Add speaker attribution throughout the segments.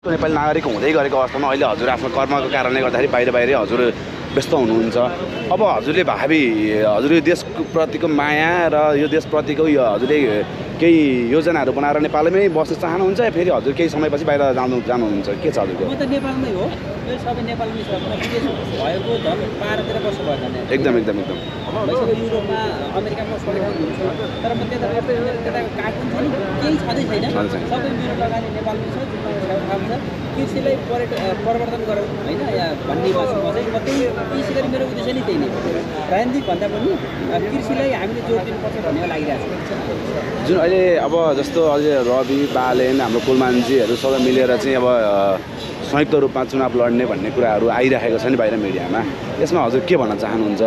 Speaker 1: नेपाली नागरिक हुँदै गरेको अवस्थामा अहिले हजुर आफ्नो कर्मको कारणले गर्दाखेरि बाहिर हजुर व्यस्त हुनुहुन्छ। अब हजुरले भावी हजुर यो देशप्रतिको माया र यो देशप्रतिको यो हजुरले केही योजनाहरू बनाएर नेपालमै बस्न चाहनुहुन्छ या फेरि हजुर केही समयपछि बाहिर जानुहुन्छ के छ हजुरको?
Speaker 2: म त नेपालमै हो, मेरो सबै नेपालमै छ। विदेश भएको धन बाहिरतिर बस्नु भएन।
Speaker 1: एकदम
Speaker 2: भइसक्यो युरोपमा अमेरिकामा सबै ठाउँ हुन्छु, तर म त्यता कार्टुन छ नि केही छँदै छैन। सबै मेरो लगानी नेपालमै छ, जुन ठाउँ छ। कृषिलाई परिवर्तन गरौँ होइन या भन्ने बसेको चाहिँ म त्यही विशेष गरी मेरो उद्देश्य नै त्यही नै राजनीतिक भन्दा पनि कृषिलाई हामीले जोड दिनुपर्छ भन्ने लागिरहेको छ।
Speaker 1: जुन अहिले अब जस्तो अहिले रवि बालेन हाम्रो कुलमानजीहरू सबै मिलेर चाहिँ अब संयुक्त रूपमा चुनाव लड्ने भन्ने कुराहरू आइरहेको छ नि बाहिर मिडियामा, यसमा हजुर के भन्न चाहनुहुन्छ?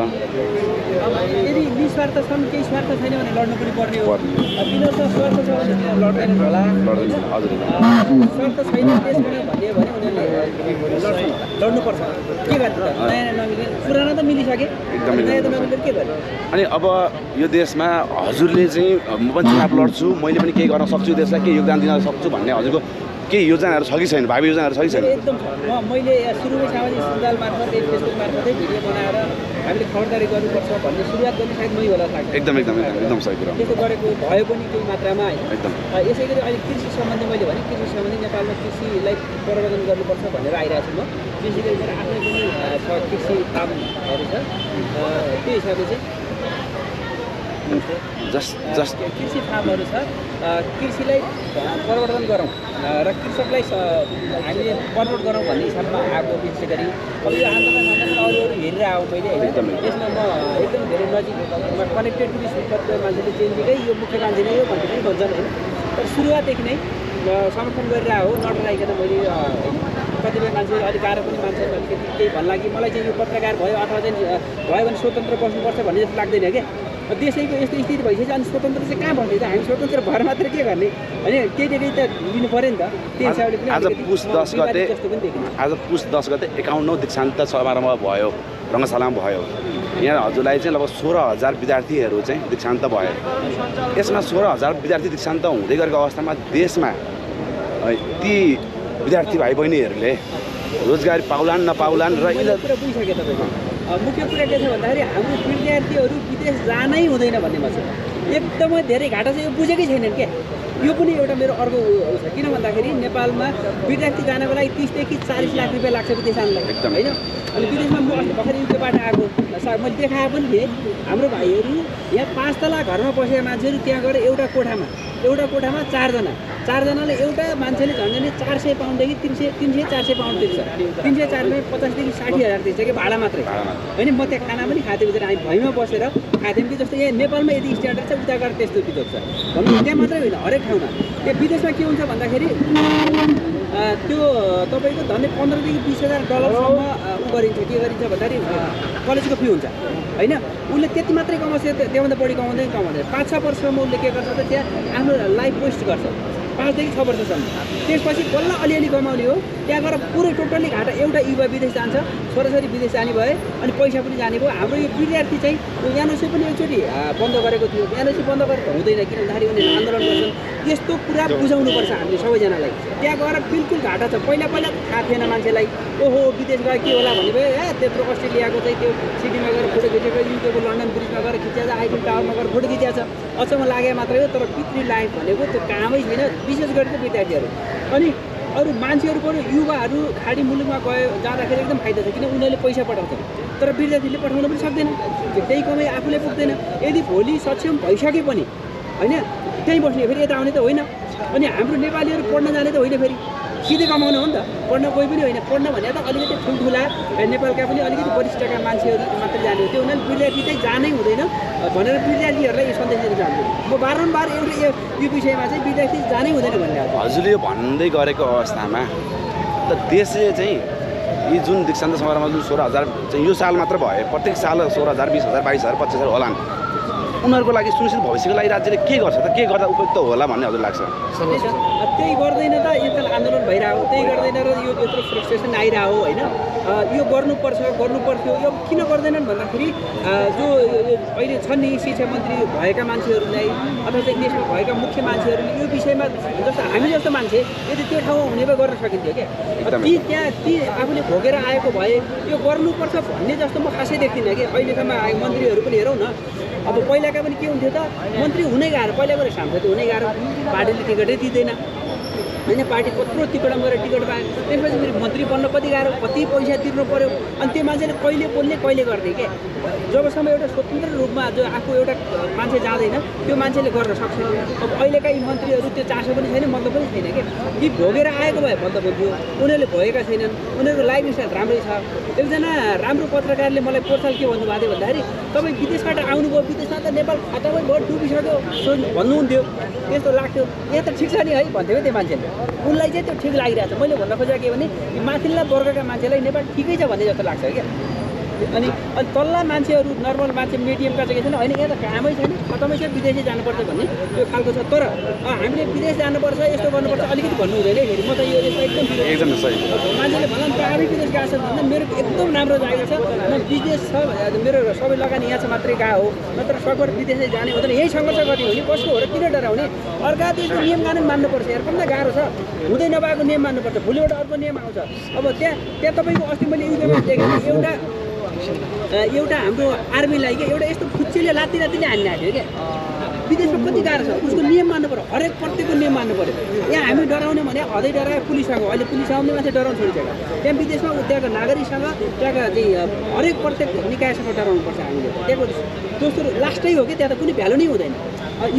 Speaker 2: यदि निस्वार्थ छन्, केही स्वार्थ छैन भने लड्नु पनि पर्ने हो। तिनीहरूसँग स्वार्थ छ भने तिनीहरू लड्दैन होला।
Speaker 1: हजुर
Speaker 2: स्वार्थ छैन देश बनायो भन्ने उनीहरूले लड्नुपर्छ। के गर्ने त नयाँ नमिले पुरानो त मिलिसके, नयाँ त नमिलेर के गर्ने?
Speaker 1: अनि अब यो देशमा हजुरले चाहिँ म पनि चुनाव लड्छु, मैले पनि केही गर्न सक्छु, देशलाई केही योगदान दिन सक्छु भन्ने हजुरको केही योजनाहरू छ कि छैन? भावी योजनाहरू छ कि छैन?
Speaker 2: एकदम छ। मैले सुरुमै सामाजिक सञ्जाल मार्फत फेसबुक मार्फतै भिडियो बनाएर हामीले खबरदारी गर्नुपर्छ भन्ने सुरुवात गर्ने सायद मै होला लाग्छ।
Speaker 1: एकदम सही कुरा।
Speaker 2: त्यसो गरेको भयो पनि केही मात्रामा होइन।
Speaker 1: एकदम
Speaker 2: यसै गरी अहिले कृषि सम्बन्धी मैले भने कृषि सम्बन्धी नेपालमा कृषिलाई प्रवर्धन गर्नुपर्छ भनेर आइरहेको छु म। विशेष गरी मेरो आफ्नै पनि कृषि फार्महरू छ, त्यो हिसाबले चाहिँ कृषि फार्महरू छ। कृषिलाई परिवर्तन गरौँ र कृषकलाई हामीले प्रमोट गरौँ भन्ने हिसाबमा आएको। विशेष गरी अब यो आन्दोलन अरू हेरेर आऊ मैले होइन। यसमा म एकदम धेरै नजिकमा कनेक्टेड पनि छु। कतिपय मान्छेले चेन्जीकै यो मुख्य मान्छे नै हो भन्ने पनि भन्छन् होइन। तर सुरुवातदेखि नै समर्थन गरेर हो, नडराइकन मैले कतिपय मान्छेहरू अलिक गाह्रो पनि मान्छेहरू अलिकति केही भन्ला कि मलाई चाहिँ यो पत्रकार भयो अथवा चाहिँ भयो भने स्वतन्त्र बस्नुपर्छ भन्ने जस्तो लाग्दैन क्या। देशैको यस्तो स्थिति भइसकेपछि अनि स्वतन्त्र चाहिँ कहाँ भन्ने त? हामी स्वतन्त्र भएर मात्र के गर्ने होइन? केही त लिनु पऱ्यो नि त। त्यही हिसाबले पनि
Speaker 1: आज पुस 10 गते 51औं दीक्षान्त समारोह भयो, रङ्गशालामा भयो। यहाँ हजुरलाई चाहिँ लगभग 16,000 विद्यार्थीहरू चाहिँ दीक्षान्त भयो। यसमा 16,000 विद्यार्थी दीक्षान्त हुँदै गरेको अवस्थामा देशमा ती विद्यार्थी भाइ बहिनीहरूले रोजगारी पाउलान् नपाउलान् र
Speaker 2: कुरा बुझिसके तपाईँको मुख्य कुरा के छ भन्दाखेरि हाम्रो विद्यार्थीहरू विदेश जानै हुँदैन भन्नेमा छ। एकदमै धेरै घाटा चाहिँ यो बुझेकै छैनन् क्या। यो पनि एउटा मेरो अर्को छ। किन भन्दाखेरि नेपालमा विद्यार्थी जानको लागि 30 देखि 40 लाख रुपियाँ लाग्छ विदेश जानलाई होइन। अनि विदेशमा म अस्ति भर्खर युकेबाट आएको मैले देखाए पनि थिएँ। हाम्रो भाइहरू यहाँ 5 तला घरमा बसेका मान्छेहरू त्यहाँ गएर एउटा कोठामा 4जनाले एउटा मान्छेले झन्डै 400 पाउन्डदेखि 300-400 पाउन्ड तिर्छ। 304मा 50 देखि 60,000 तिर्छ कि भाडा मात्रै होइन। म त्यहाँ खाना पनि खाएको थिएँ, हामी भैँमा बसेर खाथ्यौँ कि जस्तो यहाँ नेपालमा यदि स्ट्यान्डर्ड छ उता गएर त्यस्तो बिजोग छ भन्नु। त्यहाँ मात्रै होइन, हरेक ठाउँमा। त्यो विदेशमा के हुन्छ भन्दाखेरि त्यो तपाईँको झन्डै 15 देखि 20,000 डलरसम्म गरिन्छ। के गरिन्छ भन्दाखेरि कलेजको फी हुन्छ होइन। उसले त्यति मात्रै कमाउँछ, त्योभन्दा बढी कमाउँदैन। 5-6 वर्षसम्म उसले के गर्छ त त्यहाँ आफ्नो लाइफ वेस्ट गर्छ 5 देखि 6 वर्षसम्म। त्यसपछि बल्ल अलिअलि कमाउने हो। त्यहाँ गएर पुरै टोटल्ली घाटा। एउटा युवा विदेश जान्छ, छोराछोरी विदेश जाने भए अनि पैसा पनि जाने भयो। हाम्रो यो विद्यार्थी चाहिँ एनओसी पनि एकचोटि बन्द गरेको थियो। एनओसी बन्द गरेर हुँदैन, किन भन्दाखेरि उनीहरूले आन्दोलन गर्छन्। यस्तो कुरा बुझाउनुपर्छ हामीले सबैजनालाई। त्यहाँ गएर बिल्कुल घाटा छ। पहिला थाहा थिएन मान्छेलाई, ओहो विदेश गएर के होला भन्ने भयो। त्यत्रो अस्ट्रेलियाको चाहिँ त्यो सिडनीमा गएर फोटो खिचेको, युकेको लन्डन ब्रिजमा गएर खिचिया छ, आइफिल टावरमा गएर फोटो खिचिया छ। अचम्म लागे मात्रै हो। तर भित्री लाइफ भनेको त्यो कामै छैन, विशेष गरी चाहिँ विद्यार्थीहरू। अनि अरू मान्छेहरू पनि युवाहरू खाडी मुलुकमा जाँदाखेरि एकदम फाइदा छ, किन उनीहरूले पैसा पठाउँछन्। तर विद्यार्थीले पठाउन पनि सक्दैन, त्यही कमाइ आफूले पुग्दैन। यदि भोलि सक्षम भइसके पनि होइन त्यहीँ बस्ने, फेरि यता आउने त होइन। अनि हाम्रो नेपालीहरू पढ्न जाने त होइन, फेरि सिधै कमाउनु हो नि त। पढ्न कोही पनि होइन। पढ्न भने त अलिकति ठुल्ठुला नेपालका पनि अलिकति वरिष्ठका मान्छेहरू मात्रै जाने हो। त्यो हुनाले विद्यार्थी चाहिँ जानै हुँदैन भनेर विद्यार्थीहरूलाई यो सन्देश दिन चाहन्छु। म बारम्बार एउटा यो विषयमा चाहिँ विद्यार्थी जानै हुँदैन भन्ने
Speaker 1: हजुरले यो भन्दै गरेको अवस्थामा त देशले चाहिँ यी जुन दीक्षान्त समारोहमा जुन 16,000 चाहिँ यो साल मात्र भयो, प्रत्येक साल 16,000, 20,000, 22,000, 25,000 होलान्। उनीहरूको लागि सुनिश्चित भविष्यको लागि राज्यले के गर्छ त, के गर्दा उपयुक्त होला भन्ने हजुर लाग्छ?
Speaker 2: त्यही गर्दैन त, एकताल आन्दोलन भइरहेको, त्यही गर्दैन र यो यत्रो फ्रस्ट्रेसन आइरहेको होइन। यो गर्नुपर्थ्यो, यो किन गर्दैनन् भन्दाखेरि जो अहिले छन् नि शिक्षा मन्त्री भएका मान्छेहरूलाई अथवा चाहिँ देशमा भएका मुख्य मान्छेहरूले यो विषयमा जस्तो हामी जस्तो मान्छे यदि त्यो ठाउँमा हुने भए गर्न सकिन्थ्यो क्या। ती आफूले भोगेर आएको भए यो गर्नुपर्छ भन्ने जस्तो म खासै देख्दिनँ कि। अहिलेसम्म मन्त्रीहरू पनि हेरौँ न, अब पहिलाका पनि के हुन्थ्यो त, मन्त्री हुनै गाह्रो, पहिला गएर सांसद हुनै गाह्रो, पार्टीले टिकटै दिँदैन होइन। पार्टी कत्रो टिकटमा गएर टिकट पायो, त्यसपछि फेरि मन्त्री बन्न कति गाह्रो, कति पैसा तिर्नु पऱ्यो। अनि त्यो मान्छेले कहिले बोल्ने कहिले गर्ने क्या। जबसम्म एउटा स्वतन्त्र रूपमा जो आफू एउटा मान्छे जाँदैन त्यो मान्छेले गर्न सक्छ। अब अहिलेका यी मन्त्रीहरू त्यो चासो पनि छैन, मतलब पनि छैन क्या। ती भोगेर आएको भए बन्द बोल्थ्यो, उनीहरूले भएका छैनन्, उनीहरूको लाइफ स्टाइल राम्रै छ। एकजना राम्रो पत्रकारले मलाई पोर्साल के भन्नुभएको थियो भन्दाखेरि तपाईँ विदेशबाट आउनुभयो, विदेशमा त नेपाल खतमै भयो, डुबिसक्यो भन्नुहुन्थ्यो, त्यस्तो लाग्थ्यो। यहाँ त ठिक छ नि है भन्थ्यो क्या त्यो मान्छेले। उनलाई चाहिँ त्यो ठिक लागिरहेको छ। मैले भन्न खोजेको के भने माथिल्ला वर्गका मान्छेलाई नेपाल ठिकै छ भन्ने जस्तो लाग्छ क्या। अनि तल्ला मान्छेहरू नर्मल मान्छे मिडियमका चाहिँ के छैन, होइन यहाँ त कामै छैन, खतमै छ, विदेशै जानुपर्छ भन्ने त्यो खालको छ। तर हामीले विदेश जानुपर्छ, यस्तो गर्नुपर्छ अलिकति भन्नु हुँदैन फेरि। म त यो एकदम
Speaker 1: सही।
Speaker 2: मान्छेले भन्दा पनि आफै विदेश गएको छ भन्दा मेरो एकदम राम्रो जागिर छ, म बिजनेस छ, मेरो सबै लगानी यहाँ छ मात्रै गएको हो, नत्र सकभर विदेशै जाने हुँदैन। यही सङ्घर्ष गर्ने हो नि, कसको हो र किन डराउने? अर्का देशको नियम कानुन मान्नुपर्छ यार, कम्ता गाह्रो छ। हुँदै नभएको नियम मान्नुपर्छ, भोलिबाट अर्को नियम आउँछ। अब त्यहाँ तपाईँको अस्ति मैले युट्युबमा देखेँ एउटा हाम्रो आर्मीलाई क्या एउटा यस्तो खुच्चीले लात्ती हान्ने आएको थियो क्या। विदेशमा कति गाह्रो छ, उसको नियम मान्नु पऱ्यो, हरेक प्रत्येकको नियम मान्नु पऱ्यो। यहाँ हामी डराउने भने हदै डरायो पुलिससँग, अहिले पुलिस आउने मान्छे डराउनु छोडिसक्यो। त्यहाँ विदेशमा त्यहाँको नागरिकसँग त्यहाँको चाहिँ हरेक प्रत्येक निकायसँग डराउनुपर्छ हामीले। त्यहाँको दोस्रो लास्टै हो कि त्यहाँ त कुनै भ्यालु नै हुँदैन।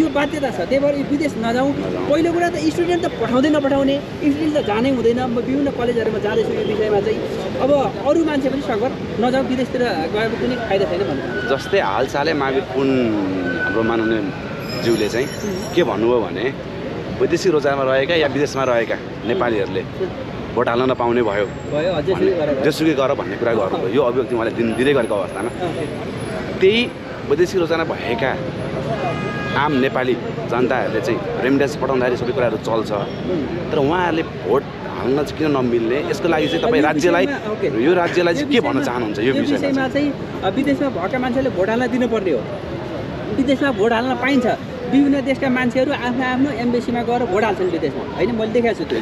Speaker 2: यो बाध्यता छ, त्यही भएर विदेश नजाउँ। पहिलो कुरा त स्टुडेन्ट त पठाउँदै नपठाउने, स्टुडेन्ट त जानै हुँदैन। म विभिन्न कलेजहरूमा जाँदैछु यो विषयमा चाहिँ। अब अरू मान्छे पनि सकभर नजाउँ, विदेशतिर गएको कुनै फाइदा छैन भन्नु।
Speaker 1: जस्तै हालसालै माविर पुन हाम्रो माननीय ज्यूले चाहिँ के भन्नुभयो भने वैदेशिक रोजगारमा रहेका या विदेशमा रहेका नेपालीहरूले भोट हाल्न नपाउने भयो, जेसुकै गर भन्ने कुरा गर्नुभयो। यो अभिव्यक्ति उहाँले दिँदै गरेको अवस्थामा त्यही वैदेशिक रोजगारमा भएका आम नेपाली जनताहरूले चाहिँ रेमिडेन्स पठाउँदाखेरि सबै कुराहरू चल्छ, तर उहाँहरूले भोट हाल्न चाहिँ किन नमिल्ने? यसको लागि चाहिँ तपाईँ राज्यलाई यो राज्यलाई चाहिँ के भन्न चाहनुहुन्छ यो विषयमा?
Speaker 2: चाहिँ विदेशमा भएका मान्छेले भोट हाल्न दिनुपर्ने हो। विदेशमा भोट हाल्न पाइन्छ, विभिन्न देशका मान्छेहरू आफ्नो एम्बेसीमा गएर भोट हाल्छन् विदेशमा होइन। मैले देखाएको छु त्यो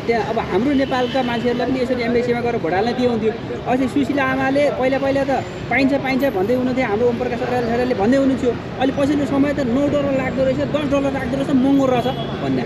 Speaker 2: त्यहाँ। अब हाम्रो नेपालका मान्छेहरूलाई पनि यसरी एम्बेसीमा गएर भोट हाल्न दिनुहुन्थ्यो। अस्ति सुशीला आमाले पहिला त पाइन्छ भन्दै हुनुहुन्थ्यो, हाम्रो ओम प्रकाश सरकारले भन्दै हुनुहुन्थ्यो। अहिले पछिल्लो समय त $9 लाग्दो रहेछ, $10 लाग्दो रहेछ, महँगो रहेछ भन्ने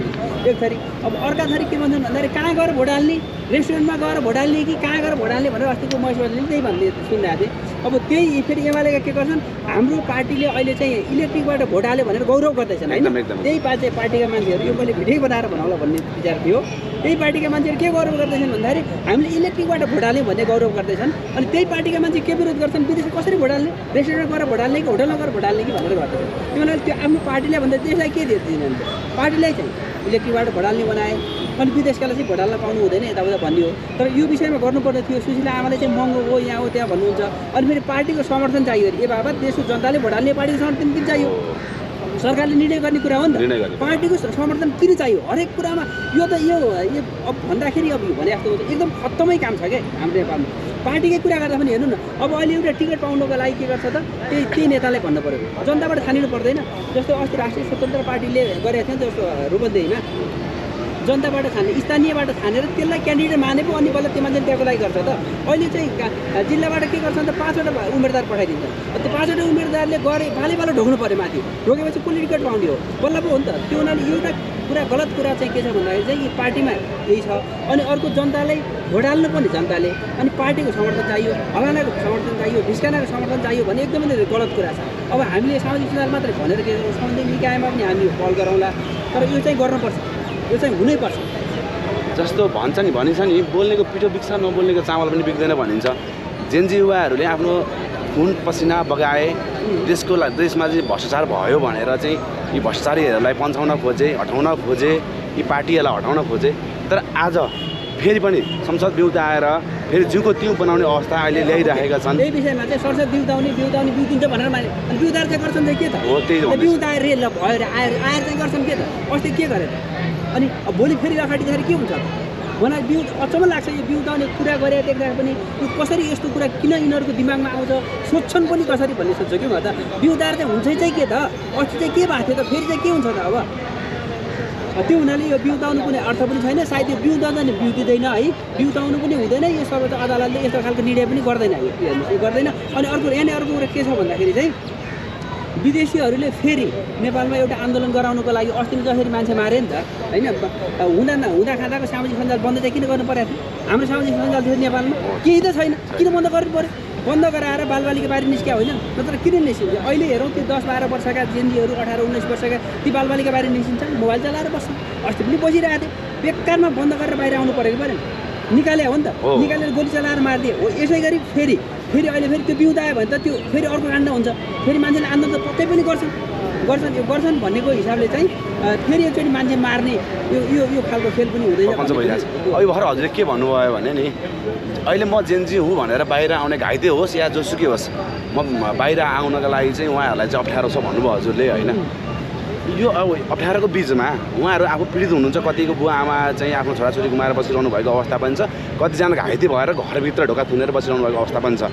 Speaker 2: एक थरी। अब अर्का थरी के भन्छन् भन्दाखेरि कहाँ गएर भोट हाल्ने, रेस्टुरेन्टमा गएर भोट हाल्ने कि कहाँ गएर भोट हाल्ने भनेर अस्तिको महेशले त्यही भन्दै सुनिरहेको थिएँ। अब त्यही फेरि एमालेका के गर्छन्, हाम्रो पार्टीले अहिले चाहिँ इलेक्ट्रिकबाट भोट हाल्यो भनेर गौरव गर्दैछन् होइन। त्यही पार्टीका मान्छेहरू, यो मैले भिडियो बनाएर भनौँला भन्ने विचार थियो। त्यही पार्टीका मान्छेहरू के गौरव गर्दैछन् भन्दाखेरि हामीले इलेक्ट्रिकबाट भोट हाल्यौँ भन्ने गौरव गर्दैछन्। अनि त्यही पार्टीका मान्छे के विरोध गर्छन्, विदेशमा कसरी भोट हाल्ने, रेस्टुरेन्टमा गएर भोट हाल्ने कि होटलमा गएर भोट हाल्ने कि भनेर गर्दैछन्। त्यो भनेर त्यो आफ्नो पार्टीलाई भन्दा देशलाई के दिँदैन, पार्टीलाई चाहिँ इलेक्ट्रिकबाट भोट हाल्ने बनाए। अनि विदेशकालाई चाहिँ भोट हाल्न पाउनु हुँदैन यताउता भन्ने हो। तर यो विषयमा गर्नुपर्ने थियो। सुशीला आमाले चाहिँ महँगो हो, यहाँ हो, त्यहाँ भन्नुहुन्छ। अनि फेरि पार्टीको समर्थन चाहियो अरे। ए बाबा, देशको जनताले भोट हाल्ने पार्टीको समर्थन किन चाहियो? सरकारले निर्णय गर्ने कुरा हो नि त। पार्टीको समर्थन किन चाहियो हरेक कुरामा? यो त यो अब भन्दाखेरि अब भने जस्तो एकदम खत्तमै काम छ क्या हाम्रो नेपालमा। पार्टीकै कुरा गर्दा पनि हेर्नु न, अब अहिले एउटा टिकट पाउनको लागि के गर्छ त, त्यही नेतालाई भन्नु पऱ्यो, जनताबाट छानिनु पर्दैन। जस्तो अस्ति राष्ट्रिय स्वतन्त्र पार्टीले गरेको थियो जस्तो रूपन्देहीमा, जनताबाट छाने, स्थानीयबाट छानेर त्यसलाई क्यान्डिडेट मानेको अनि बल्ल त्यो मान्छेले त्यहाँको लागि गर्छ त। अहिले चाहिँ जिल्लाबाट के गर्छ त, 5वटा उम्मेदवार पठाइदिन्छ। त्यो 5वटा उम्मेदवारले गरे पाले ढोक्नु पऱ्यो माथि, ढोकेपछि कसले टिकट पाउने हो, बल्ल पो हो नि त। त्यो हुनाले एउटा कुरा गलत कुरा चाहिँ के छ भन्दाखेरि चाहिँ यी पार्टीमा यही छ। अनि अर्को जनतालाई भोट हाल्नु पर्ने जनताले, अनि पार्टीको समर्थन चाहियो, हलानाको समर्थन चाहियो, ढिस्कानाको समर्थन चाहियो भने एकदमै गलत कुरा छ। अब हामीले सामाजिक सञ्जाल मात्रै भनेर के गर्छौँ, सामाजिक निकायमा पनि हामी पहल गरौँला, तर यो चाहिँ गर्नुपर्छ, यो चाहिँ हुनैपर्छ।
Speaker 1: जस्तो भनिन्छ नि बोल्नेको पिठो बिग्छ, नबोल्नेको चामल पनि बिग्दैन भनिन्छ। जेनजी युवाहरूले आफ्नो खुन पसिना बगाए, देशमा चाहिँ भ्रष्टाचार भयो भनेर चाहिँ यी भ्रष्टाचारीहरूलाई पन्छाउन खोजे, हटाउन खोजे, यी पार्टीहरूलाई हटाउन खोजे। तर आज फेरि पनि संसद विरुद्ध आएर फेरि जिउको तिउ बनाउने अवस्था अहिले ल्याइरहेका छन्।
Speaker 2: यही विषयमा चाहिँ सरसर बिउदाउने बिउ दिन्छ भनेर माने अनि बिउदार चाहिँ गर्छन् चाहिँ के त
Speaker 1: हो त्यही हो।
Speaker 2: बिउदाएर रे ल भएर आएर चाहिँ गर्छन् के त अस्ति के गरे त अनि भोलि फेरि अगाडिखेरि के हुन्छ त मलाई बिउ अचम्म लाग्छ यो बिउदाउने कुरा गरेर देख्दा पनि यो कसरी यस्तो कुरा किन यिनीहरूको दिमागमा आउँछ सोध्छन् पनि कसरी भन्ने सोध्छु कि म त बिउदार चाहिँ हुन्छ चाहिँ के त अस्ति चाहिँ के भएको थियो त फेरि चाहिँ के हुन्छ त अब त्यो हुनाले यो बिउदाउनु कुनै अर्थ पनि छैन सायद यो बिउदाउँदा नि बिउ दिँदैन है बिउदाउनु पनि हुँदैन यो सर्वोच्च अदालतले यस्तो खालको निर्णय पनि गर्दैन यो गर्दैन अनि अर्को यहाँनिर अर्को कुरा के छ भन्दाखेरि चाहिँ विदेशीहरूले फेरि नेपालमा एउटा आन्दोलन गराउनुको लागि अस्ति जसरी मान्छे मारे नि त होइन हुँदा खाँदाको सामाजिक सञ्जाल बन्द चाहिँ किन गर्नु परेको थियो हाम्रो सामाजिक सञ्जाल थियो नेपालमा केही त छैन किन बन्द गर्नु पऱ्यो बन्द गराएर बालबालिका बाहिर निस्क्या होइन नत्र किन निस्किन्छ अहिले हेरौँ त्यो 10-12 वर्षका जेनजीहरू 18-19 वर्षका ती बालबालिका बाहिर निस्किन्छन् मोबाइल चलाएर बस्छ अस्ति पनि बसिरहेको थियो बेकारमा बन्द गरेर बाहिर आउनु परेको पऱ्यो निकाले हो नि त निकालेर गोली चलाएर मारिदिए हो यसै गरी फेरि अहिले फेरि त्यो बिउदायो भने त त्यो फेरि अर्को काण्ड हुन्छ फेरि मान्छेले आन्दोलन त पक्कै पनि गर्छन् भन्नेको हिसाबले चाहिँ फेरि एकचोटि मान्छे मार्ने यो खालको खेल पनि हुँदैन
Speaker 1: अहिले भर्खर हजुरले के भन्नुभयो भने नि अहिले म जेनजी हुँ भनेर बाहिर आउने घाइते होस् या जोसुकै होस् म बाहिर आउनका लागि चाहिँ उहाँहरूलाई चाहिँ अप्ठ्यारो छ भन्नुभयो हजुरले होइन यो अब अप्ठ्यारोको बिचमा उहाँहरू आफू पीडित हुनुहुन्छ कतिको बुवा आमा चाहिँ आफ्नो छोराछोरी गुमाएर बसिरहनु भएको अवस्था पनि छ कतिजना घाइते भएर घरभित्र ढोका थुनेर बसिरहनु भएको अवस्था पनि छ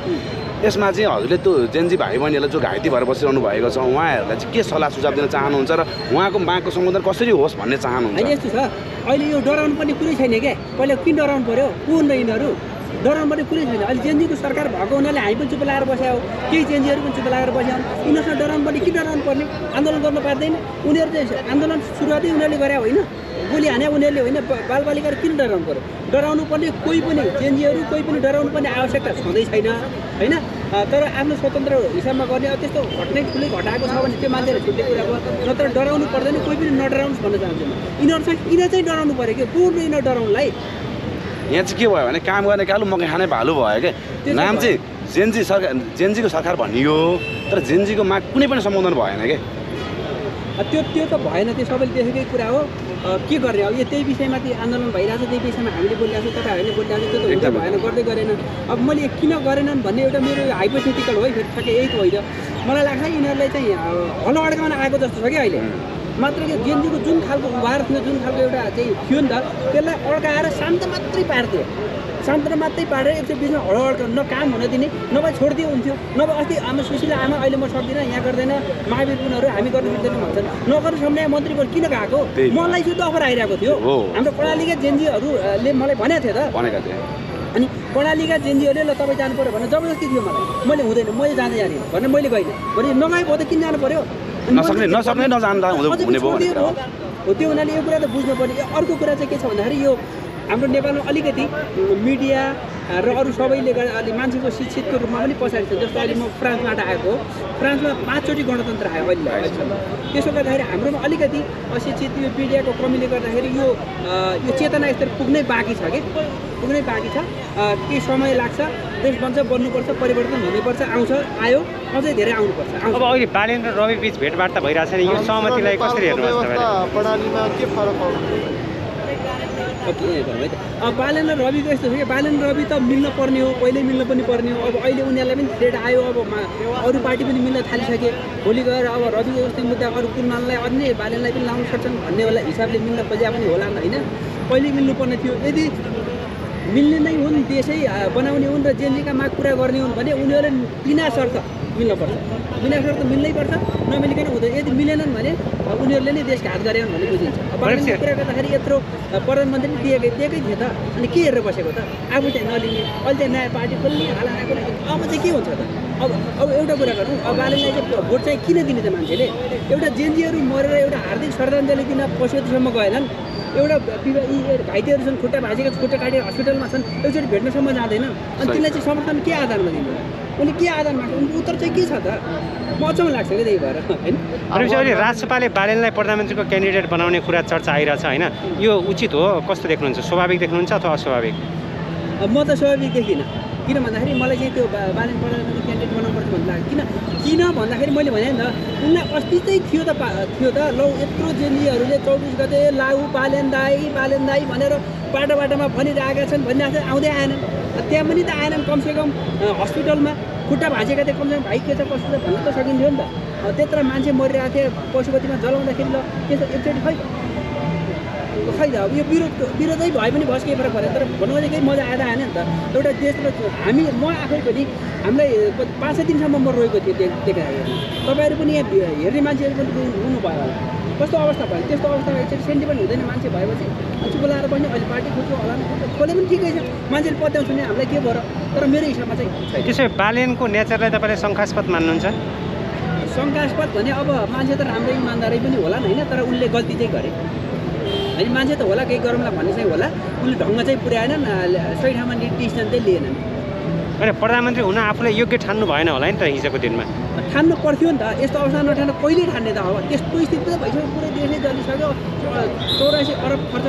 Speaker 1: यसमा चाहिँ हजुरले त्यो जेनजी भाइ बहिनीहरूलाई जो घाइते भएर बसिरहनु भएको छ उहाँहरूलाई चाहिँ के सल्लाह सुझाव दिन चाहनुहुन्छ र उहाँको मागको सम्बोधन कसरी होस् भन्ने चाहनुहुन्छ
Speaker 2: यस्तो छ अहिले यो डराउनु पर्ने कुरै छैन क्या पहिला किन डराउनु पर्यो कुन यिनीहरू डराउनु पर्ने कुरै छैन अहिले जेनजीको सरकार भएको हुनाले हामी पनि चुप लगाएर बस्या हो केही जेनजीहरू पनि चुप लगाएर बस्या हो यिनीहरूसँग डराउनु पर्ने किन डराउनु पर्ने आन्दोलन गर्नु पार्दैन उनीहरू चाहिँ आन्दोलन सुरुवातै उनीहरूले गरे होइन गोली हाने उनीहरूले होइन बालबालिकाहरू किन डराउनु पर्यो डराउनु पर्ने कोही पनि जेनजीहरू कोही पनि डराउनु पर्ने आवश्यकता छँदै छैन होइन तर आफ्नो स्वतन्त्र हिसाबमा गर्ने अब त्यस्तो घटनै ठुलै घटाएको छ भने त्यो मान्छेहरू छुट्टै कुरा भयो नत्र डराउनु पर्दैन कोही पनि नडराउनुहोस् भन्न चाहन्छु म यिनीहरूसँग किन चाहिँ डराउनु पऱ्यो कि पूर्ण यिनीहरू डराउनुलाई
Speaker 1: यहाँ चाहिँ के भयो भने काम गर्ने कालो मकै खाने भालु भयो क्या नाम चाहिँ जेनजीको सरकार भनियो तर जेनजीको माग कुनै पनि सम्बोधन भएन क्या
Speaker 2: त्यो त भएन त्यो सबैले देखेकै कुरा हो के गर्ने अब यो त्यही विषयमा त्यो आन्दोलन भइरहेको छ त्यही विषयमा हामीले बोलिरहेको छौँ तपाईँहरूले बोलिरहेको छ त्यो त हुँदै भएन गर्दै गरेन अब मैले किन गरेनन् भन्ने एउटा मेरो हाइपोथेटिकल हो फेरि ठ्याक्कै यही त होइन मलाई लाग्छ यिनीहरूलाई चाहिँ हलो अड्काउन आएको जस्तो छ कि अहिले मात्र कि जेनजीको जुन खालको उभार थियो जुन खालको एउटा चाहिँ थियो नि त त्यसलाई अड्काएर शान्त मात्रै पार्दियो शान्त मात्रै पारेर एकचोटि बिचमा हलो अड्काउनु न काम हुन दिने नभए छोडिदियो हुन्थ्यो नभए अस्ति हाम्रो सुशीला आमा अहिले म सक्दिनँ यहाँ गर्दैन महावीर गुणहरू हामी गर्नु सक्दैन भन्छन् नगर्नु सम्झाए मन्त्री किन गएको मलाई चाहिँ अफर आइरहेको थियो हाम्रो प्रणालीका जेनजीहरूले मलाई भनेको थियो त अनि प्रणालीका जेनजीहरूले ल तपाईँ जानु पऱ्यो भनेर जबरजस्ती थियो मैले हुँदैन मैले जाँदै जाने भनेर मैले गइनँ भने नगएको भयो त किन जानु पऱ्यो
Speaker 1: नसक्ने नजान्दा हुने भयो
Speaker 2: हो त्यो हुनाले यो कुरा त बुझ्नु पर्ने अर्को कुरा चाहिँ के छ भन्दाखेरि यो हाम्रो नेपालमा अलिकति मिडिया र अरू सबैले गर्दा अलि मान्छेको शिक्षितको रूपमा पनि पछाडि छ जस्तो अहिले म फ्रान्सबाट आएको फ्रान्समा 5 चोटि गणतन्त्र आयो अहिले त्यसो गर्दाखेरि हाम्रोमा अलिकति अशिक्षित यो मिडियाको कमीले गर्दाखेरि यो चेतना स्तर पुग्नै बाँकी छ कि पुग्नै बाँकी छ केही समय लाग्छ देश बन्छ बन्नुपर्छ परिवर्तन हुनुपर्छ आउँछ आयो अझै धेरै आउनुपर्छ
Speaker 3: अब अहिले बालेन र रवि बीच भेटवार्ता भइरहेछ नि यो सहमतिलाई कसरी हेर्नुहुन्छ तपाईले
Speaker 4: प्रणालीमा के फरक आउँछ
Speaker 2: बालेन र रविको यस्तो छ कि बालेन र रवि त मिल्न पर्ने हो पहिल्यै मिल्न पनि पर्ने हो अब अहिले उनीहरूलाई पनि थ्रेड आयो अब अरू पार्टी पनि मिल्न थालिसके भोलि गएर अब रविको जस्तो मुद्दा अरू कुलमानलाई अन्य बालेनलाई पनि लाउन सक्छन् भन्ने होला हिसाबले मिल्न खोज्या पनि होला होइन पहिले मिल्नुपर्ने थियो यदि मिल्ने नै हुन् देशै बनाउने हुन् र जेनजीका माग पुरा गर्ने हुन् भने उनीहरूले बिना शर्त मिल्नुपर्छ बिना शर्त मिल्नै पर्छ नमिलिकन हुँदैन यदि मिलेनन् भने उनीहरूले नै देश घात गरेनन् भन्ने बुझिन्छ बालेनको कुरा गर्दाखेरि यत्रो प्रधानमन्त्री दिएकै थियो त अनि के हेरेर बसेको त आफू चाहिँ नलिने अहिले चाहिँ नयाँ पार्टी खोल्ने हालाको अब चाहिँ के हुन्छ त अब एउटा कुरा गरौँ अब बालेनलाई चाहिँ भोट चाहिँ किन दिने त मान्छेले एउटा जेनजीहरू मरेर एउटा हार्दिक श्रद्धाञ्जली दिन पशुपतिसम्म गएनन् एउटा घाइतेहरू छन् खुट्टा भाँचेका खुट्टा काटेर हस्पिटलमा छन् एकचोटि भेट्नसम्म जाँदैन अनि तिनीलाई चाहिँ समर्थन के आधारमा दिनु उनी के आधारमा उनको उत्तर चाहिँ के छ त म अचम्म लाग्छ क्या त्यही भएर होइन
Speaker 3: अहिले राजसभाले बालेनलाई प्रधानमन्त्रीको क्यान्डिडेट बनाउने कुरा चर्चा आइरहेछ होइन यो उचित हो कस्तो देख्नुहुन्छ स्वाभाविक देख्नुहुन्छ अथवा अस्वाभाविक
Speaker 2: म त स्वाभाविक देखिनँ किन भन्दाखेरि मलाई चाहिँ त्यो बालेन प्रधानमन्त्री क्यान्डिडेट बनाउनुपर्छ भन्नु लाग्यो किन भन्दाखेरि मैले भने नि त उनलाई अस्ति चाहिँ थियो त लौ यत्रो जेलीहरूले 24 गते लागु बालेन दाई भनेर बाटोमा भनिरहेका छन् भनिरहेको छ आउँदै आएनन् त्यहाँ पनि त आएनन् कमसेकम हस्पिटलमा खुट्टा भाँचेका थिए कमसेकम भाइ के छ कस्तो छ भन्न त सकिन्थ्यो नि त त्यत्रो मान्छे मरिरहेको थियो पशुपतिमा जलाउँदाखेरि ल त्यसो एकचोटि खै त अब यो विरोधै भए पनि बस केही फरक परेन तर भन्नु चाहिँ केही मजा आएर आएन नि त एउटा देशमा म आफै पनि हामीलाई 5 दिनसम्म म रोएको थिएँ देखाएर तपाईँहरू पनि यहाँ हेर्ने मान्छेहरू पनि रुनु भयो होला कस्तो अवस्था भयो त्यस्तो अवस्थामा एकचोटि सेन्टिमेन्ट हुँदैन मान्छे भएपछि चुप लाएर पनि अहिले पार्टी खोज्यो होला खोले पनि ठिकै छ मान्छेले पत्याउँछ नि हामीलाई के भयो तर मेरो हिसाबमा चाहिँ
Speaker 3: त्यसो भए बालेनको नेचरलाई तपाईँले शङ्कास्पद मान्नुहुन्छ
Speaker 2: शङ्कास्पद भने अब मान्छे त राम्रै इमान्दारै पनि होला होइन तर उनले गल्ती चाहिँ गरे होइन मान्छे त होला केही गरौँला भन्ने चाहिँ होला उनले ढङ्ग चाहिँ पुर्याएनन् सही ठाउँमा डिसिजन चाहिँ लिएनन्
Speaker 3: अनि प्रधानमन्त्री हुन आफूलाई योग्य ठान्नु भएन होला नि त हिजोको दिनमा
Speaker 2: ठान्नु पर्थ्यो नि त यस्तो अवस्था नठान्नु कहिले ठान्ने त अब त्यस्तो स्थिति त भइसक्यो पुरै देशै जलिसक्यो 84 अरब खर्च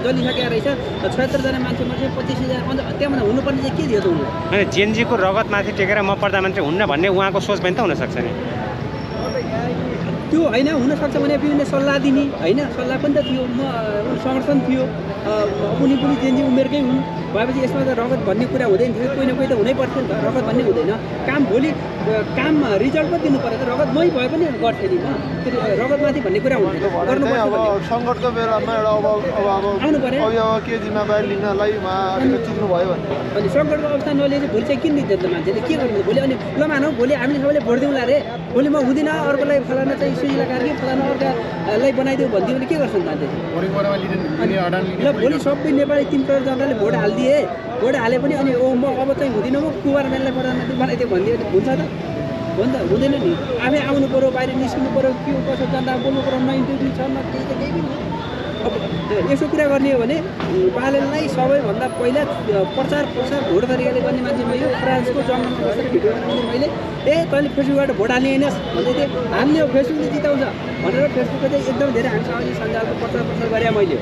Speaker 2: जलिसकेको रहेछ 76 जना मान्छे मर्छ 25 जना अन्त त्यहाँबाट हुनुपर्ने चाहिँ के थियो त उनलाई
Speaker 3: अनि जेएनजीको रगतमाथि टेकेर म प्रधानमन्त्री हुन्न भन्ने उहाँको सोच पनि त हुनसक्छ नि
Speaker 2: त्यो होइन हुनसक्छ भने विभिन्न सल्लाह दिने होइन सल्लाह पनि त थियो समर्थन थियो उनी पनि जेएनजी उमेरकै हुन् भएपछि यसमा त रगत भन्ने कुरा हुँदैन थियो कोही न कोही त हुनै पर्थ्यो नि त रगत भन्ने हुँदैन काम रिजल्ट पनि दिनु पऱ्यो त रगत मै भए पनि गर्थेँ नि म त्यो रगतमाथि भन्ने कुरा हुँदैन
Speaker 4: अब सङ्कटको बेलामा एउटा
Speaker 2: आउनु पऱ्यो
Speaker 4: अब के जिम्मेवारी लिनलाई चिन्नु भयो भने
Speaker 2: अनि सङ्कटको अवस्था नलिए चाहिँ भोलि चाहिँ किन दिँदैन त मान्छेले के गर्नु भोलि अनि ल मानौ भोलि हामीले सबैले भोट दिउँला रे भोलि म हुँदिनँ अर्कोलाई फलाना चाहिँ सुइला कार्की फलाना अर्कालाई बनाइदियो भनिदियो भने के गर्छन् मान्छे ल भोलि सबै नेपाली 3 करोड जनताले भोट हालिदिए भोट हाले पनि अनि म अब चाहिँ हुँदिनँ म कुमार मेललाई प्रधानमन्त्री बनाइदियो भनिदियो भने हुन्छ त हो नि त हुँदैन नि आफै आउनु पऱ्यो बाहिर निस्किनु पऱ्यो के कसो जनता बोल्नु पऱ्यो न इन्टरभ्यू छ न केही त केही पनि अब यसो कुरा गर्ने हो भने बालेनलाई सबैभन्दा पहिला प्रचार घोड तरिकाले गर्ने मान्छे म यो फ्रान्सको जङ्गलमा बसेर भिडियो बनाउने मैले तैँले फेसबुकबाट भोट हाल्ने हैनस् भन्दै थिएँ हाल्ने हो फेसबुकले जिताउँछ भनेर फेसबुकको चाहिँ एकदम धेरै हामी सामाजिक सञ्जालको प्रचार गरेँ मैले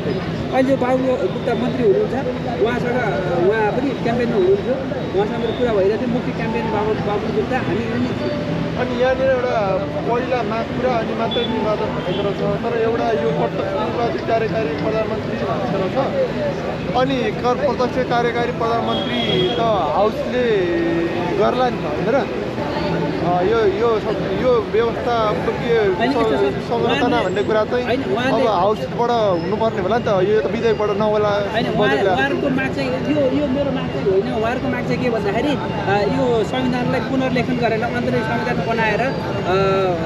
Speaker 2: अहिले जो बाबु गुप्ता मन्त्री हुनुहुन्छ उहाँ पनि क्याम्पेनमा हुनुहुन्थ्यो उहाँसँग मेरो कुरा भइरहेको थियो मुख्य क्याम्पेन बाबु गुप्ता हामी
Speaker 4: अनि यहाँनिर एउटा पहिला कुरा अनि मात्रै विवादन भएको रहेछ तर एउटा यो प्रत्यक्ष कार्यकारी प्रधानमन्त्री भएको रहेछ अनि प्रत्यक्ष कार्यकारी प्रधानमन्त्री त हाउसले गर्ला नि भनेर यो व्यवस्था संरचना भन्ने कुरा चाहिँ अब हाउसबाट हुनुपर्ने होला नि त यो त विधेयकबाट नहोला
Speaker 2: उहाँहरूको माग चाहिँ यो मेरो माग चाहिँ होइन उहाँहरूको माग चाहिँ के भन्दाखेरि यो संविधानलाई पुनर्लेखन गरेर अन्तरिम संविधान बनाएर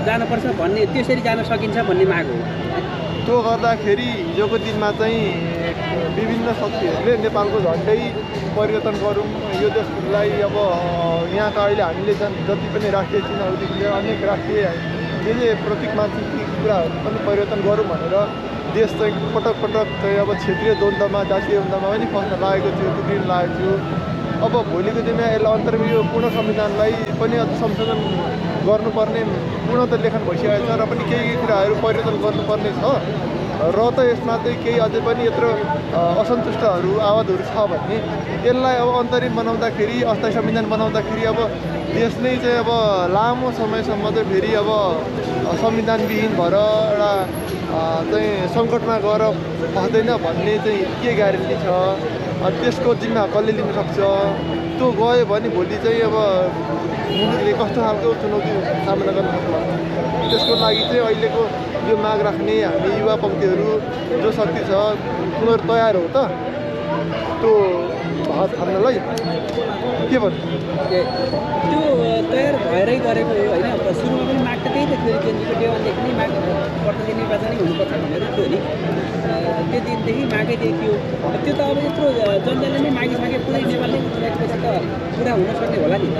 Speaker 2: जानुपर्छ भन्ने त्यसरी जान सकिन्छ भन्ने माग हो
Speaker 4: त्यो गर्दाखेरि हिजोको दिनमा चाहिँ विभिन्न शक्तिहरूले नेपालको झन्डै परिवर्तन गरौँ यो देशलाई अब यहाँका अहिले हामीले जति पनि राष्ट्रिय चिन्हहरूदेखि लिएर अनेक राष्ट्रिय प्रतीकमाथि कुराहरू पनि परिवर्तन गरौँ भनेर देश चाहिँ पटक चाहिँ अब क्षेत्रीय द्वन्द्वमा जातीय द्वन्द्वमा पनि फस्न लागेको थियो टुक्रिन लागेको थियो अब भोलिको दिनमा यसलाई अन्तर्म यो पूर्ण संविधानलाई पनि संशोधन गर्नुपर्ने पूर्ण त लेखन भइसकेको छ र पनि केही कुराहरू परिवर्तन गर्नुपर्ने छ र त यसमा चाहिँ केही अझै पनि यत्रो असन्तुष्टहरू आवाजहरू छ भने यसलाई अब अन्तरिम बनाउँदाखेरि अस्थायी संविधान बनाउँदाखेरि अब देश नै चाहिँ अब लामो समयसम्म चाहिँ फेरि अब संविधानविहीन भएर एउटा चाहिँ सङ्कटमा गएर फस्दैन भन्ने चाहिँ के ग्यारेन्टी छ त्यसको जिम्मा कसले लिन सक्छ त्यो गयो भने भोलि चाहिँ अब मुलुकले कस्तो खालको चुनौती सामना गर्न सक्छ त्यसको लागि चाहिँ अहिलेको यो माग राख्ने हामी युवा पङ्क्तिहरू जो शक्ति छ उनीहरू तयार हो त त्यो भात खानलाई के भन्नु
Speaker 2: त्यो तयार भएरै गरेको हो होइन सुरुमा पनि माग त त्यही त थियो जेएनजीको डेवानदेखि नै माग प्रत्यक्ष निर्वाचनै हुनुपर्छ भनेर थियो नि त्यो दिनदेखि मागै देखियो त्यो त अब यत्रो जनताले नै मागिसके पुरै नेपालले उठाएपछि त पुरा हुन सक्ने होला नि त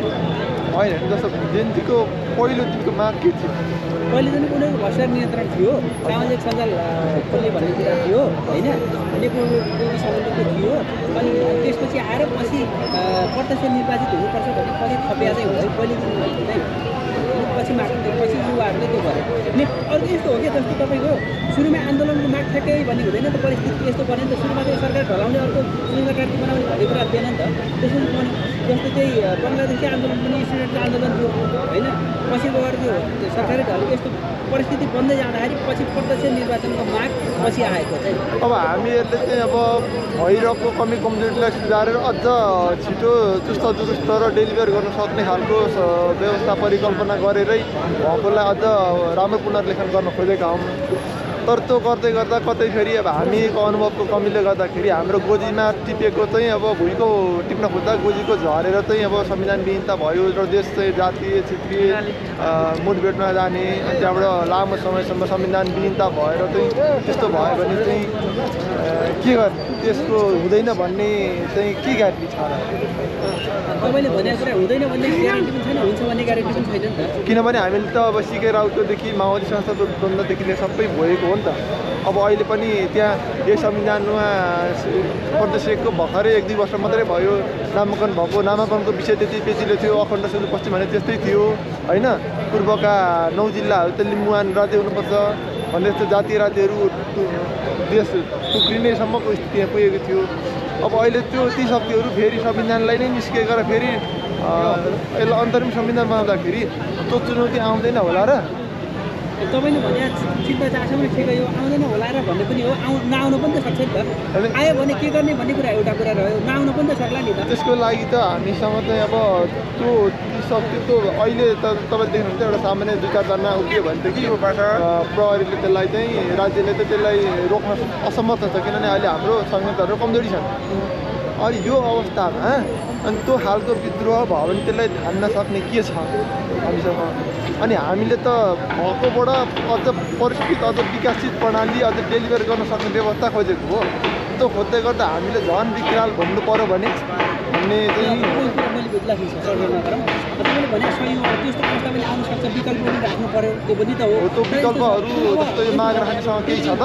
Speaker 4: होइन जस्तो जेएनजीको पहिलो दिनको माग के थियो
Speaker 2: पहिलो दिन उनीहरूको भ्रष्टाचार नियन्त्रण थियो सामाजिक सञ्जाल खोल्ने भन्ने कुरा थियो होइन नेपाली सम्बन्धको थियो अनि त्यसपछि आएर पछि प्रत्यक्ष निर्वाचित हुनुपर्छ भन्ने पछि थपिया चाहिँ हुँदैन पहिलो दिन चाहिँ पछि पछि युवाहरूले त्यो गरे अनि अर्को यस्तो हो कि जस्तो तपाईँको सुरुमा आन्दोलनको माग ठ्याक्कै भन्ने हुँदैन त परिस्थिति यस्तो बन्यो नि त सुरुमा चाहिँ सरकार ढलाउने अर्को सरकार बनाउने भन्ने कुरा थिएन नि त त्यसरी जस्तो चाहिँ बङ्गलादेशी आन्दोलन पनि स्टुडेन्टको आन्दोलन थियो होइन पछि गएर त्यो सरकारी ढलको यस्तो परिस्थिति बन्दै जाँदाखेरि पछि प्रत्यक्ष निर्वाचनको माग पछि आएको चाहिँ
Speaker 4: अब हामीहरूले चाहिँ अब भइरहेको कमी कमजोरीलाई सुधारेर अझ छिटो चुस्त दुरुस्त र डेलिभर गर्न सक्ने खालको व्यवस्था परिकल्पना गरेरै भएकोलाई अझ राम्रो पुनर्लेखन गर्न खोजेका हौँ तर त्यो गर्दै गर्दा कतै फेरि अब हामीको अनुभवको कमीले गर्दाखेरि हाम्रो गोजीमा टिपेको चाहिँ अब भुइँको टिप्न खोज्दा गोजीको झरेर चाहिँ अब संविधानविहीनता भयो र देश चाहिँ जातीय क्षेत्रीय मुठभेडमा जाने अनि त्यहाँबाट लामो समयसम्म संविधानविहीनता भएर चाहिँ त्यस्तो भयो भने चाहिँ के गर्ने त्यसको हुँदैन भन्ने चाहिँ के ग्यारेन्टी छ र
Speaker 2: तपाईँले भनेको कुरा हुँदैन भन्ने ग्यारेन्टी पनि छैन हुन्छ भन्ने ग्यारेन्टी पनि छैन नि त
Speaker 4: किनभने हामीले त अब सिके राउतोदेखि माओवादी संस्था द्वन्द्वदेखि लिएर सबै भएको हो नि त अब अहिले पनि त्यहाँ यही संविधानमा प्रदेशको भर्खरै 1-2 वर्ष मात्रै भयो नामाङ्कन भएको नामाङ्कनको विषय त्यति पेचिलो थियो अखण्ड सुदूरपश्चिम भने त्यस्तै थियो होइन पूर्वका 9 जिल्लाहरू त लिम्बुवान राज्य हुनुपर्छ भन्ने जस्तो जातीय राज्यहरू देश टुक्रिनेसम्मको स्थिति यहाँ पुगेको थियो अब अहिले त्यो ती शक्तिहरू फेरि संविधानलाई नै निस्केर फेरि यसलाई अन्तरिम संविधान बनाउँदाखेरि त्यो चुनौती आउँदैन होला र
Speaker 2: तपाईँले भने चिन्ता चासो पनि ठिकै हो आउँदैन होला र भन्ने पनि हो नआउनु पनि त सक्छ नि त आयो भने के गर्ने भन्ने कुरा एउटा कुरा रह्यो नआउनु पनि त सक्ला नि त
Speaker 4: त्यसको लागि त हामीसँग चाहिँ अब त्यो शक्ति त्यो अहिले त तपाईँले देख्नुहुन्छ एउटा सामान्य 2-4 जना उभियो भने त कि प्रहरीले त्यसलाई चाहिँ राज्यले त त्यसलाई रोक्न असमर्थ छ किनभने अहिले हाम्रो संहिताहरू कमजोरी छन् अनि यो अवस्थामा अनि त्यो खालको विद्रोह भयो भने त्यसलाई धान्न सक्ने के छ हामीसँग अनि हामीले त भएकोबाट अझ परिष्कृत अझ विकसित प्रणाली अझ डेलिभर गर्न सक्ने व्यवस्था खोजेको हो त्यो खोज्दै गर्दा हामीले झन् विकराल भन्नु पऱ्यो भने भन्ने चाहिँ
Speaker 2: मैले बुझ्दाखेरि तपाईँले भने सही हो त्यस्तो अवस्था पनि आउन सक्छ विकल्प पनि राख्नु पर्यो त्यो पनि त हो
Speaker 4: त्यो विकल्पहरू जस्तो यो माग राख्नेसँग केही छ त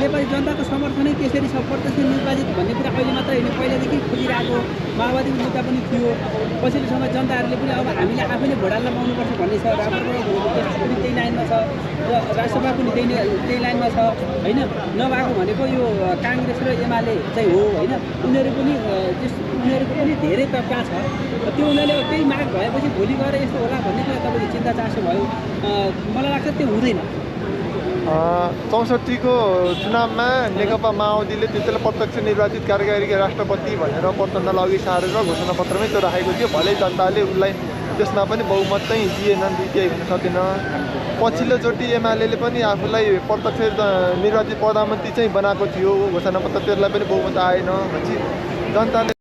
Speaker 2: नेपाली जनताको समर्थनै त्यसरी छ प्रत्यक्ष निर्वाचित भन्ने कुरा अहिले मात्र होइन पहिलादेखि खोजिरहेको माओवादीको मुद्दा पनि थियो पछिल्लो समय जनताहरूले पनि अब हामीले आफैले भोट हाल्न पाउनुपर्छ भन्ने छ राष्ट्रपति पनि त्यही लाइनमा छ र राष्ट्रसभा पनि त्यही लाइनमा छ होइन नभएको भनेको यो काङ्ग्रेस र एमाले चाहिँ हो होइन उनीहरूको पनि धेरै तबका छ त्यो उनीहरूले त्यही माग भएपछि भोलि गएर यस्तो होला भन्ने कुरा तपाईँको चिन्ता चासो भयो मलाई लाग्छ त्यो हुँदैन
Speaker 4: 64को चुनावमा नेकपा माओवादीले त्यतिबेला प्रत्यक्ष निर्वाचित कार्यकारी राष्ट्रपति भनेर प्रचण्डलाई अघि सारेर घोषणापत्रमै त्यो राखेको थियो भलै जनताले उसलाई त्यसमा पनि बहुमत चाहिँ दिएनन् द्वितीय हुन सकेन पछिल्लोचोटि एमाले पनि आफूलाई प्रत्यक्ष निर्वाचित प्रधानमन्त्री चाहिँ बनाएको थियो घोषणापत्र त्यसलाई पनि बहुमत आएन भनेपछि जनताले